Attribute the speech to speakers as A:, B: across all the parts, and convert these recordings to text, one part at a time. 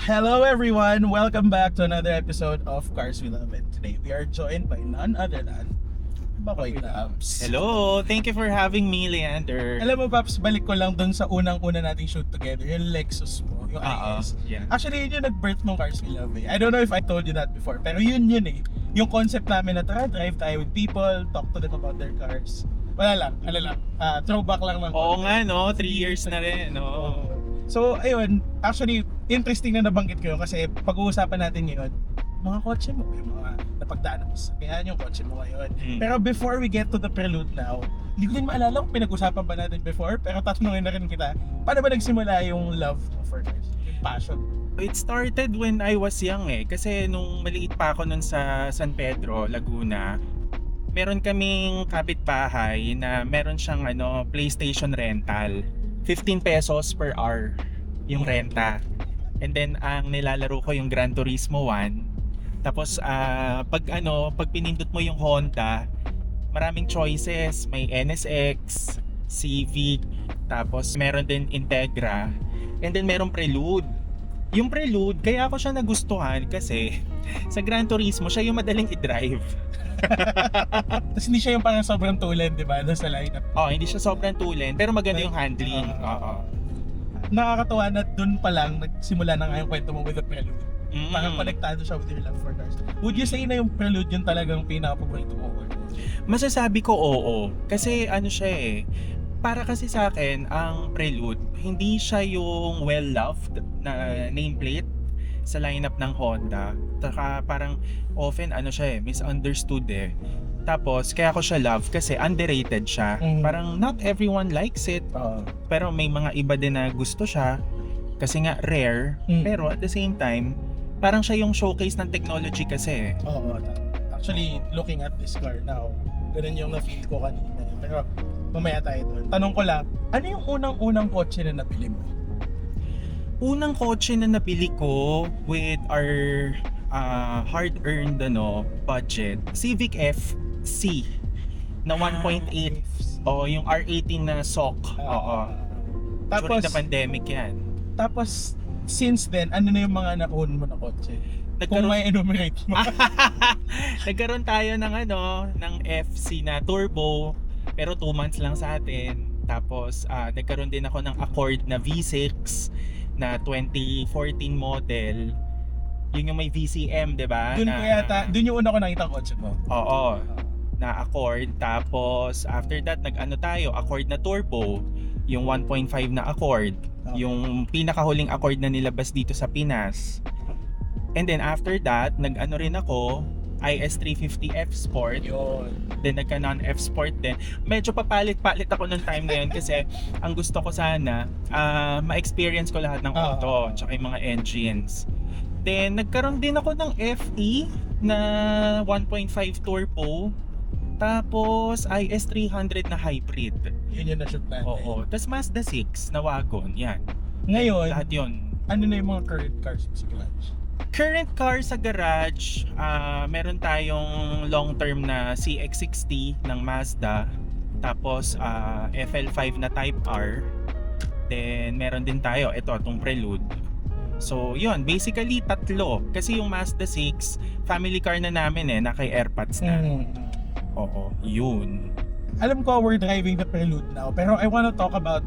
A: Hello everyone! Welcome back to another episode of Cars We Love. And today we are joined by none other than Bakoy Labs.
B: Hello! Thank you for having me, Leander.
A: Alam mo Paps, balik ko lang dun sa unang-una nating shoot together, yung Lexus mo, yung IS.
B: Yeah.
A: Actually, yun yung nag-birth ng Cars We Love eh. I don't know if I told you that before, pero yun eh. Yung concept namin na tara, drive tayo with people, talk to them about their cars. Wala lang, throwback lang ng
B: Oo
A: content.
B: nga, no? 3 years na rin, no?
A: So, ayun, actually, interesting na nabanggit ko yun kasi pag-uusapan natin ngayon, mga kotse mo, yung mga napagdaanan mo sa kaya yung kotse mo ngayon. Pero before we get to the prelude now, hindi ko din maalala kung pinag-usapan ba natin before, pero tatanungin na rin kita, paano ba nagsimula yung love for cars? Yung passion?
B: It started when I was young kasi nung maliit pa ako nun sa San Pedro, Laguna, meron kaming kapitbahay na meron siyang PlayStation rental. 15 pesos per hour yung renta. And then ang nilalaro ko yung Gran Turismo 1. Tapos pag pinindot mo yung Honda, maraming choices, may NSX, Civic, tapos meron din Integra, and then merong Prelude. Yung Prelude, kaya ako siya nagustuhan kasi sa Gran Turismo siya yung madaling i-drive.
A: Tapos hindi siya yung parang sobrang tulen, di ba? Doon sa lineup.
B: Hindi siya sobrang tulen, pero maganda yung handling.
A: Nakakatawa na doon pa lang nagsimula na nga yung kwento mo with the Prelude.
B: Mm.
A: Parang konektado siya with your love for cars. Would you say na yung Prelude yung talagang pinaka-paborito mo?
B: Masasabi ko oo. Kasi siya para kasi sa akin, ang Prelude, hindi siya yung well-loved na nameplate sa lineup ng Honda. Taka parang often siya misunderstood Tapos kaya ko siya love kasi underrated siya. Parang not everyone likes it. Pero may mga iba din na gusto siya kasi nga rare. Pero at the same time, parang siya yung showcase ng technology kasi.
A: Oo. Actually, looking at this car now, ganun yung na-feel ko kanina. Pero mamaya tayo doon. Tanong ko lang, ano yung unang-unang kotse na nabili mo?
B: Unang kotse na nabili ko with our hard-earned budget, Civic FC na 1.8. Yung R18 na SOC.
A: Tapos,
B: During the pandemic yan.
A: Tapos, since then, ano na yung mga na-own mo na kotse? Kung may enumerate mo.
B: Nagkaroon tayo ng FC na turbo, pero 2 months lang sa atin. Tapos, nagkaroon din ako ng Accord na V6 na 2014 model. Yun yung may VCM, 'di ba?
A: Doon yung una ko nakita kotse mo.
B: Oo. Na Accord. Tapos after that, tayo, Accord na turbo, yung 1.5 na Accord, yung pinakahuling Accord na nilabas dito sa Pinas. And then after that, rin ako IS350 F Sport.
A: Yun.
B: Then nagka-non F Sport din. Medyo papalit-palit ako ng time na yun kasi ang gusto ko sana ma-experience ko lahat ng auto tsaka yung mga engines. Then nagkaroon din ako ng FE na 1.5 turbo. Tapos IS300 na hybrid.
A: Yun yung na-shoot natin.
B: Oo. Tapos Mazda 6 na wagon. Yan.
A: Ngayon,
B: Lahat yun.
A: ano na yung mga current cars sa garage?
B: Current car sa garage, meron tayong long-term na CX-60 ng Mazda. Tapos FL5 na Type R. Then meron din tayo, itong Prelude. So yun, basically tatlo. Kasi yung Mazda 6, family car na namin na kay AirPods na. Oo, yun.
A: Alam ko we're driving the Prelude now, pero I wanna talk about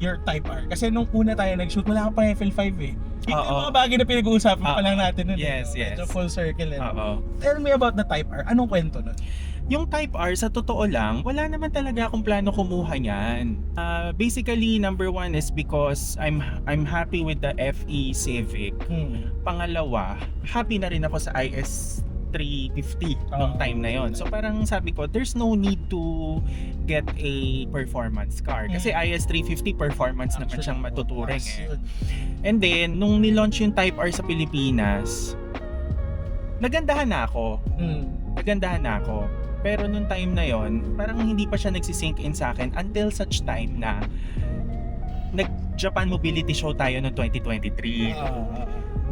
A: your Type R. Kasi nung una tayo nag-shoot, wala ka pa FL5 Ito yung mga bagay na pinag-uusapan pa lang natin nun.
B: Yes.
A: Medyo full circle.
B: Oo.
A: Tell me about the Type R. Anong kwento nun?
B: Yung Type R, sa totoo lang, wala naman talaga akong plano kumuha niyan. Basically, number one is because I'm happy with the FE Civic. Pangalawa, happy na rin ako sa IS350 nung time na yon. So parang sabi ko, there's no need to get a performance car. Kasi IS350 performance naman siyang matuturing And then, nung nilaunch yung Type R sa Pilipinas, nagandahan na ako. Pero nung time na yon, parang hindi pa siya nagsisink in sa akin until such time na nag-Japan Mobility Show tayo noong 2023.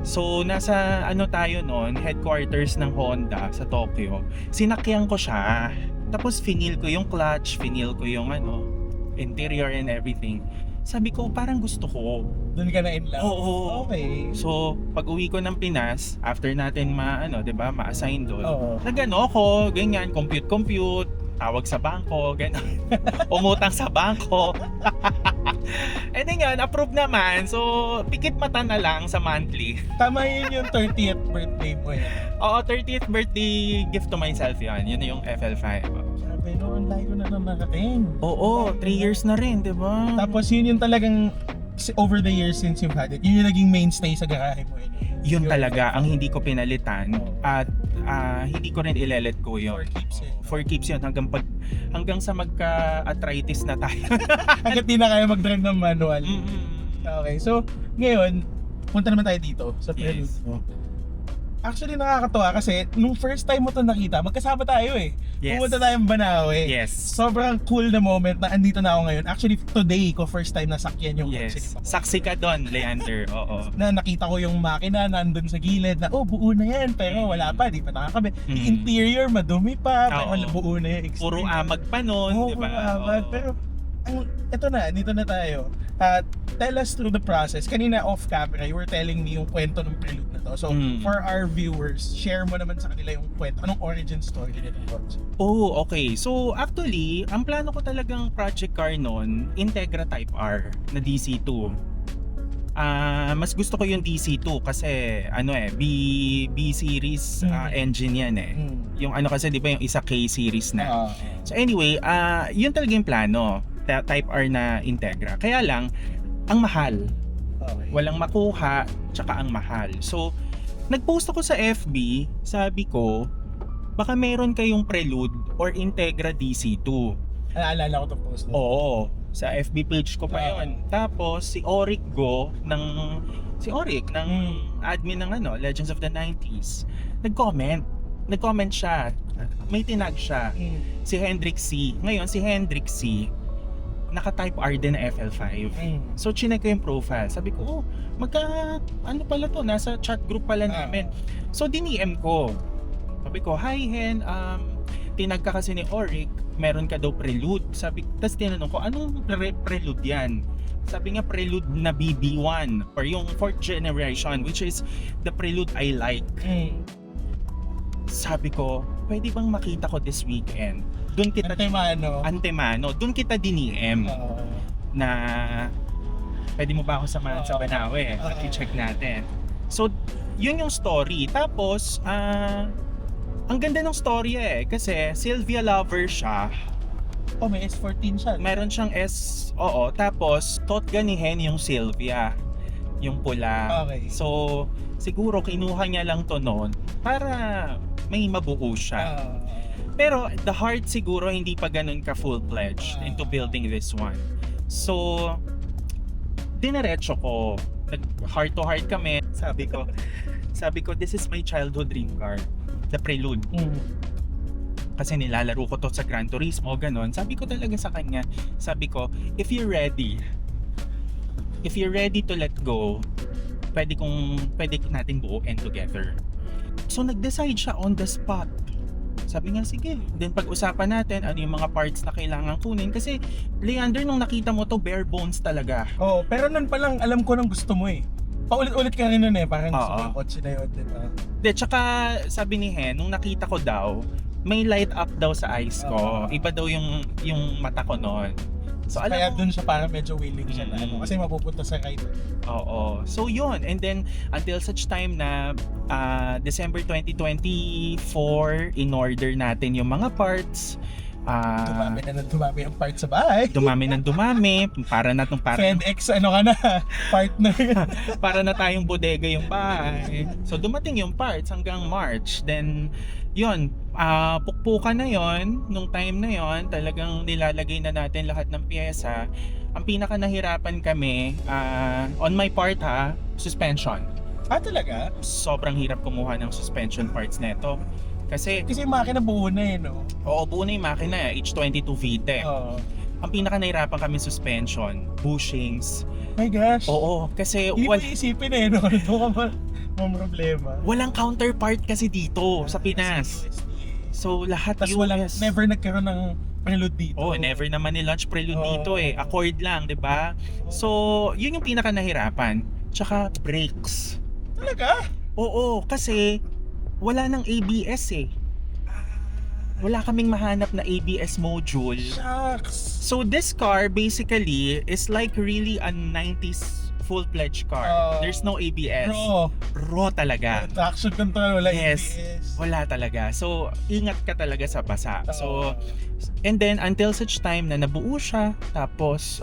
B: So, nasa tayo noon, headquarters ng Honda sa Tokyo. Sinakyan ko siya. Tapos, finil ko yung clutch, finil ko yung interior and everything. Sabi ko, parang gusto ko.
A: Doon ka na in love.
B: Oo.
A: Okay.
B: So, pag-uwi ko ng Pinas, after natin ma-assign doon,
A: Oo.
B: nagano ako, ganyan, compute, tawag sa bangko, ganyan. Umutang sa bangko. And then yun, approve naman. So, pikit mata na lang sa monthly.
A: Tama yun yung 30th birthday mo eh.
B: Oo, 30th birthday gift to myself yun. Yun yung FL5.
A: Sabi, no, ang layo na narating.
B: Oo, 3 years na rin, di ba?
A: Tapos yun yung talagang over the years since you've had it, yun yung naging mainstay sa garahe mo.
B: Yun talaga ang hindi ko pinalitan at hindi ko rin ile-let go yun.
A: For keeps eh.
B: For keeps yun hanggang sa magka-arthritis na tayo.
A: Hanggat di na kaya mag-drive ng manual.
B: Mm-mm.
A: Okay, so ngayon, punta naman tayo dito sa prelude
B: Yes.
A: mo. Actually nakakatuwa kasi nung first time mo to nakita, magkasama tayo eh.
B: Yes.
A: Pumunta tayong Banawe.
B: Yes.
A: Sobrang cool na moment na andito na ako ngayon. Actually, today ko first time nasakyan yung kotse ni
B: Yes.
A: Papa.
B: Saksi ka doon, Leander. Oo.
A: Na nakita ko yung makina nandun sa gilid na buo na yan pero wala pa, di pa nakakabi. Yung
B: Mm.
A: interior madumi pa pero
B: Oo.
A: buo na yung
B: Puro
A: exterior.
B: amag pa noon,
A: Oo,
B: di ba?
A: puro amag.
B: Oo.
A: Pero dito na tayo. Tell us through the process. Kanina off camera, you were telling me yung kwento ng prelude na to. So for our viewers, share mo naman sa kanila yung kwento. Anong origin story nito?
B: Oh, okay. So actually, ang plano ko talagang project car noon, Integra Type R na DC2. Mas gusto ko yung DC2 kasi B series engine yan eh. Yung kasi 'di ba yung isa K series na. So anyway, yun talaga yung plano, Type R na Integra. Kaya lang ang mahal.
A: Okay.
B: Walang makuha, tsaka ang mahal. So nag-post ako sa FB, sabi ko, baka meron kayong Prelude or Integra DC2.
A: Naalala ko itong post na.
B: Oo, sa FB page ko pa yun. Tapos si Oric ng admin ng Legends of the 90s, nag-comment siya. May tinag siya. Si Hendrik C. Ngayon si Hendrik C naka-type R din na FL5. So chinek ko yung profile. Sabi ko, pala to, nasa chat group pala namin. So diniem ko. Sabi ko, hi Hen, tinag ka kasi ni Oric, meron ka daw Prelude. Tapos tinanong ko, anong Prelude yan? Sabi nga Prelude na BB1 or yung 4th generation, which is the Prelude I like. Sabi ko, pwede bang makita ko this weekend? Doon kita Antemano, doon kita diniem na pwede mo ba ako samahan sa Banawe? I-check natin. So, yun yung story. Tapos, ang ganda ng story kasi Sylvia lover siya.
A: May S14 siya.
B: Meron siyang tapos totganihen yung Sylvia, yung pula.
A: Okay.
B: So, siguro kinuha niya lang to noon para may mabuo siya. Pero the heart siguro hindi pa ganun ka full-fledged into building this one. So, diniretso ko. Heart to heart kami. Sabi ko, this is my childhood dream car. The Prelude. Kasi nilalaro ko to sa Gran Turismo, ganun. Sabi ko talaga sa kanya, if you're ready to let go, pwede natin buuin together. So, nag-decide siya on the spot. Sabi nga, sige. Then pag-usapan natin ano yung mga parts na kailangan kunin. Kasi, Leander, nung nakita mo to, bare bones talaga.
A: Pero nun pa lang, alam ko nang gusto mo eh. Paulit-ulit ka rin nun eh. Parang gusto mo yung kotse na yun, diba?
B: Tsaka, sabi ni Hen, nung nakita ko daw, may light up daw sa eyes ko. Iba daw yung mata ko noon. So,
A: Kaya dun siya parang medyo willing siya na kasi mapupunta sa right.
B: Oo. So yun, and then until such time na December 2024, in order natin yung mga parts.
A: Dumami ang part sa bahay.
B: Dumami para
A: FedEx, part na yun.
B: para na tayong bodega yung bahay. So dumating yung parts hanggang March. Then yun, pukpukan na yon, nung time na yon, talagang nilalagay na natin lahat ng piyesa. Ang pinaka nahirapan kami, on my part suspension.
A: Talaga?
B: Sobrang hirap kumuha ng suspension parts neto. Kasi
A: yung makina buo na eh, no?
B: Oo, buo na yung makina, H22 VTEC. Ang pinaka nahirapan kami suspension, bushings.
A: My gosh.
B: Oo, kasi
A: hindi mo iisipin eh, no? Ito ka ba? May problema.
B: Walang counterpart kasi dito sa Pinas. So lahat
A: tas never nagkaroon ng Prelude dito.
B: Oh, never naman ni-launch Prelude
A: Oo.
B: dito eh. Accord lang, 'di ba? So, yun yung pinaka nahirapan. Tsaka brakes.
A: Talaga?
B: Oo, kasi wala nang ABS eh. Wala kaming mahanap na ABS module.
A: Shucks.
B: So this car basically is like really a 90s full-fledged car.
A: Oh.
B: There's no ABS.
A: Bro,
B: Raw talaga.
A: traction control, wala
B: Yes.
A: ABS.
B: Wala talaga. So, ingat ka talaga sa basa.
A: Oo.
B: So, and then until such time na nabuo siya, tapos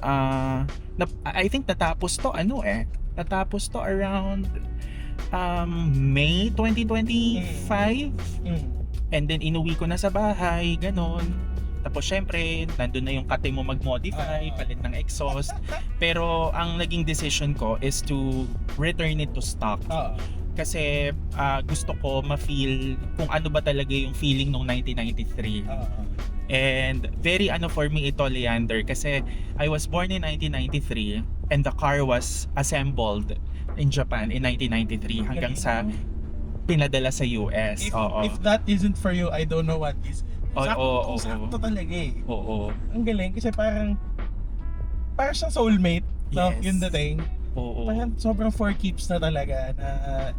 B: I think natapos to natapos to around May 2025.
A: Mm.
B: And then inuwi ko na sa bahay, ganon. Tapos syempre, nandun na yung kate mo mag-modify, palit ng exhaust. Pero ang naging decision ko is to return it to stock.
A: Oo.
B: Kasi gusto ko ma-feel kung ano ba talaga yung feeling nung 1993.
A: Oo.
B: And very for me ito, Leander, kasi I was born in 1993 and the car was assembled in Japan in 1993 hanggang sa pinadala sa US.
A: If that isn't for you, I don't know what is it.
B: Oo.
A: Sakto talaga eh.
B: Oo.
A: Ang galing kasi parang siyang soulmate, no?
B: Yes.
A: Yung dating.
B: Oo.
A: Parang sobrang for keeps na talaga na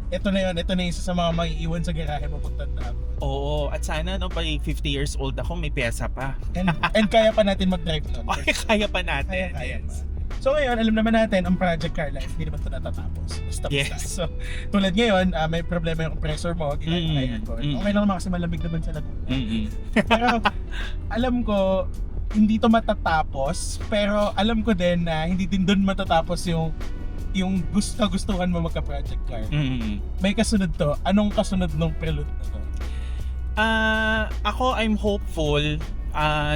A: ito na yung isa sa mga maiiwan sa garahe mo pagtanda mo.
B: Oo. At sana by 50 years old ako may pyesa pa.
A: And kaya pa natin mag-drive nun.
B: Okay, kaya pa natin.
A: Kaya
B: Yes.
A: pa. So ngayon, alam naman natin, ang Project Car Life, hindi naman ito natatapos. Basta.
B: Yes.
A: So, tulad ngayon, may problema yung compressor mo, ginagayan ko. Okay lang naman kasi malamig naman sa Laguna. Pero, alam ko, hindi to matatapos, pero alam ko din na hindi din doon matatapos yung gustuhan mo magka-project car. May kasunod to. Anong kasunod ng Prelude na to?
B: Ako, I'm hopeful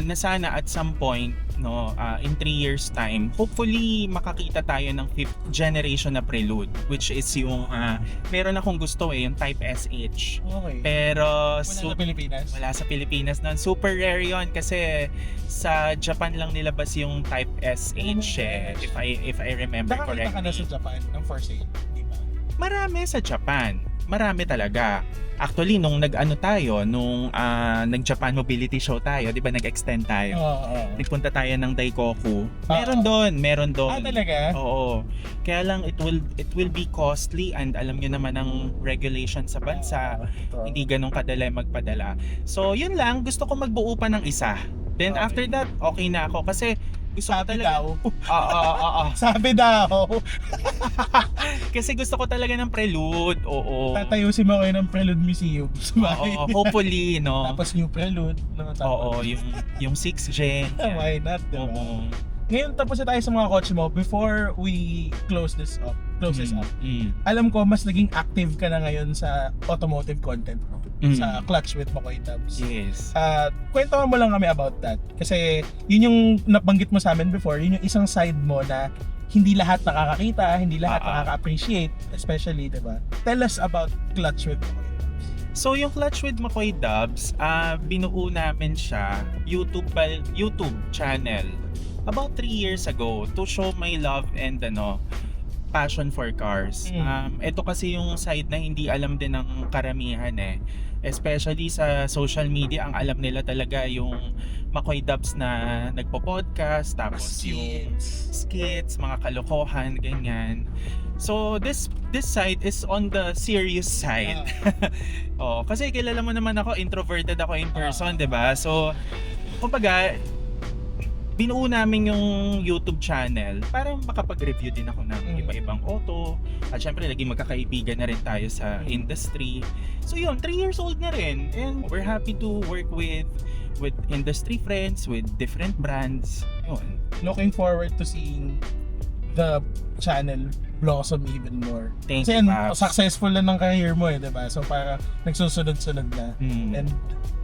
B: na sana at some point, in 3 years time, hopefully makakita tayo ng 5th generation na Prelude, which is yung meron akong gusto yung Type SH.
A: Okay.
B: Pero
A: Wala sa Pilipinas?
B: wala sa Pilipinas nun. Super rare yon kasi sa Japan lang nilabas yung Type SH if I remember
A: Nakakita ka na
B: correctly.
A: sa Japan ng for sale, di ba?
B: Marami sa Japan. Marami talaga. Actually, nung nag-Japan Mobility Show tayo, di ba nag-extend tayo?
A: Oo.
B: Nagpunta tayo ng Daikoku. Meron doon.
A: Talaga?
B: Oo. Kaya lang it will be costly and alam nyo naman ang regulation sa bansa. Hindi ganun kadali magpadala. So, yun lang. Gusto ko magbuo pa ng isa. Then
A: Okay.
B: after that, okay na ako. Kasi gusto ko
A: Sabi
B: talaga...
A: daw.
B: Oo.
A: Sabi daw.
B: Kasi gusto ko talaga ng Prelude. Oo.
A: Tatayusin mo kayo ng Prelude Museum.
B: Oo, hopefully, no?
A: Tapos new Prelude.
B: Oo, yung 6th gen.
A: Why not, diba?
B: Oo.
A: Ngayon, tapos na tayo sa mga kotse mo. Before we close this up, alam ko, mas naging active ka na ngayon sa automotive content mo. Sa Clutch with Makoy Tabs.
B: Yes.
A: Kwento mo lang kami about that. Kasi yun yung nabanggit mo sa amin before, yun yung isang side mo na hindi lahat nakakakita, hindi lahat nakaka-appreciate, especially, diba? Tell us about Clutch with Makoy Tabs.
B: So yung Clutch with Makoy Dubs, binuo namin siya YouTube channel about 3 years ago to show my love and passion for cars. Ito kasi yung side na hindi alam din ng karamihan especially sa social media. Ang alam nila talaga yung Makoy Dubs na nagpo-podcast, tapos yung skits, mga kalokohan, ganyan. So this side is on the serious side. Kasi kilala mo naman ako, introverted ako in person, 'di ba? So kumbaga, binuo namin yung YouTube channel para makapag-review din ako ng iba-ibang auto. At syempre, naging magkakaibigan na rin tayo sa industry. So yun, 3 years old na rin. And we're happy to work with industry friends, with different brands. Yun.
A: Looking forward to seeing the channel blossom even more.
B: Thank
A: Kasi
B: you, Paps.
A: successful na ng career mo diba? So para nagsusunod-sunod na. And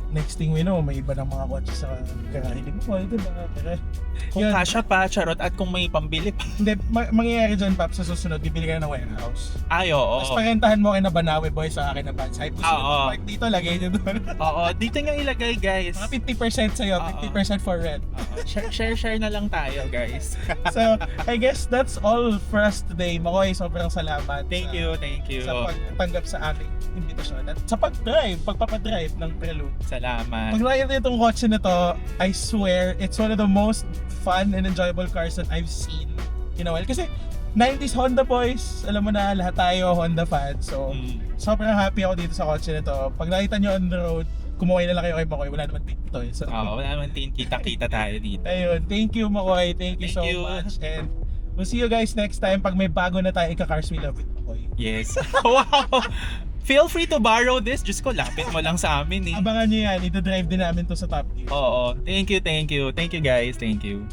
A: next thing we know, may iba ng mga kotse sa karahilig mo, diba?
B: Kung kasya pa, charot, at kung may pambili pa.
A: Hindi, mangyayari dyan, Pap, sa susunod, bibili ka na ng warehouse.
B: Ay, oo.
A: Tapos parentahan mo kayo na Banawe Boy sa akin na Vans. Ay, park dito, lagay nyo doon.
B: Oo, dito nyo ilagay, guys.
A: Mga 50% sa'yo, 50% for rent.
B: Share na lang tayo, guys.
A: So, I guess that's all for us today. Makoy, sobrang salamat.
B: Thank you.
A: Sa pagtanggap sa aming invitasyon at sa pagpapadrive ng Prelude.
B: Salamat.
A: Pag nakita niyo itong kotse na to, I swear, it's one of the most fun and enjoyable cars that I've seen in a while. Kasi 90s Honda boys, alam mo na, lahat tayo Honda fans. So, sobrang happy ako dito sa kotse na to. Pag nakita niyo on the road, kumuhay na lang kayo kay Makoy. Wala naman dito eh. So,
B: Oo, wala naman kita-kita tayo dito.
A: ayun. Thank you, Makoy. Thank you so
B: Thank you.
A: much. And we'll see you guys next time pag may bago na tayo ika-Cars We Love It, Makoy.
B: Yes. Wow! Feel free to borrow this. Diyos ko, lapit mo lang sa amin eh.
A: Abangan nyo yan. Ito-drive din namin to sa Top Gear.
B: Oo. Thank you, thank you. Thank you guys. Thank you.